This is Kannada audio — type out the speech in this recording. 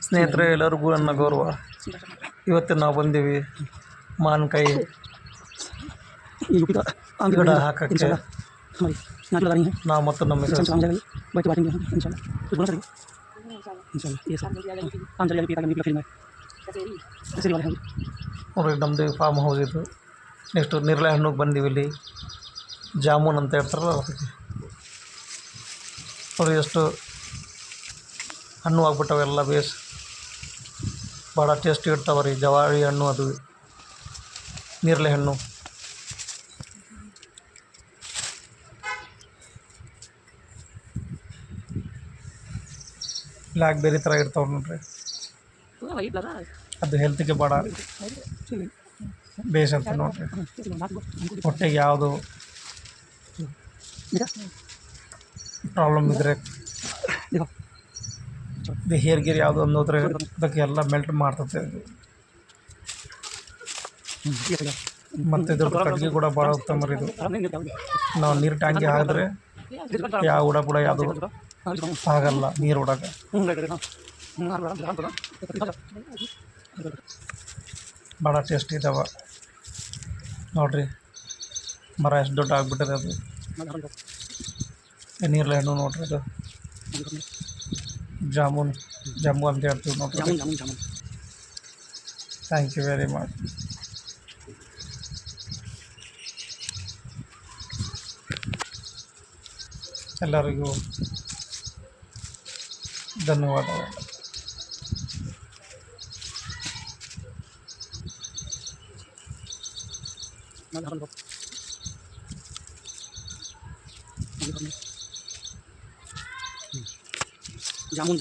ಸ್ನೇಹಿತರೆ, ಎಲ್ಲರಿಗೂ ನನ್ನ ಗೌರವ. ಇವತ್ತು ನಾವು ಬಂದೀವಿ ಮಾವಿನಕಾಯಿ ಗಿಡ ಹಾಕೋಕ್ಕೆ. ನಾವು ಮತ್ತು ನಮ್ಮ ಮಿಸಸ್ ನೋಡಿರಿ, ನಮ್ಮದು ಫಾರ್ಮ್ ಹೌಸ್ ಇದು. ನೆಕ್ಸ್ಟು ನೇರಳೆ ಹಣ್ಣಿಗೆ ಬಂದೀವಿ. ಇಲ್ಲಿ ಜಾಮೂನ್ ಅಂತ ಹೇಳ್ತಾರಲ್ಲ ಅದಕ್ಕೆ ನೋಡಿ ಎಷ್ಟು ಹಣ್ಣು ಆಗ್ಬಿಟ್ಟವೆಲ್ಲ. ಬೇಸ್ ಭಾಳ ಟೇಸ್ಟಿ ಇರ್ತಾವೆ ರೀ. ಜವಾರಿ ಹಣ್ಣು, ಅದು ನೇರಳೆ ಹಣ್ಣು. ಬ್ಲ್ಯಾಕ್ ಬೇರೆ ಥರ ಇರ್ತಾವೆ ನೋಡ್ರಿ. ಅದು ಹೆಲ್ತಿಗೆ ಭಾಳ ಬೇಸ್ ಅಂತ ನೋಡ್ರಿ. ಹೊಟ್ಟೆಗೆ ಯಾವುದು ಪ್ರಾಬ್ಲಮ್ ಇದ್ದರೆ, ಹೇರ್ ಗೀರ್ ಯಾವುದು ಅನ್ನೋದ್ರೆ ಅದಕ್ಕೆ ಎಲ್ಲ ಮೆಲ್ಟ್ ಮಾಡ್ತದೆ ಅದು. ಮತ್ತು ಇದ್ರದ್ದು ಕಟ್ಟಿಗೆ ಕೂಡ ಭಾಳ ಉತ್ತಮ ಇದು. ನಾವು ನೀರು ಟ್ಯಾಂಕಿ ಹಾಕಿದ್ರೆ ಯಾವ ಹುಡ ಕೂಡ ಯಾವುದು ಆಗಲ್ಲ ನೀರು ಹುಡಾಗ. ಭಾಳ ಟೇಸ್ಟ್ ಇದ್ದಾವೆ ನೋಡಿರಿ. ಮರ ಎಷ್ಟು ದೊಡ್ಡ ಆಗಿಬಿಟ್ಟಿದೆ ಅದು. ನೇರಳೆ ಹಣ್ಣು ನೋಡ್ರಿ, ಅದು ಜಾಮೂನ್ ಅಂತ ಹೇಳ್ತೀವಿ ನೋಡ್ರಿ. Thank you very much. ಎಲ್ಲರಿಗೂ ಧನ್ಯವಾದಗಳು. जामुन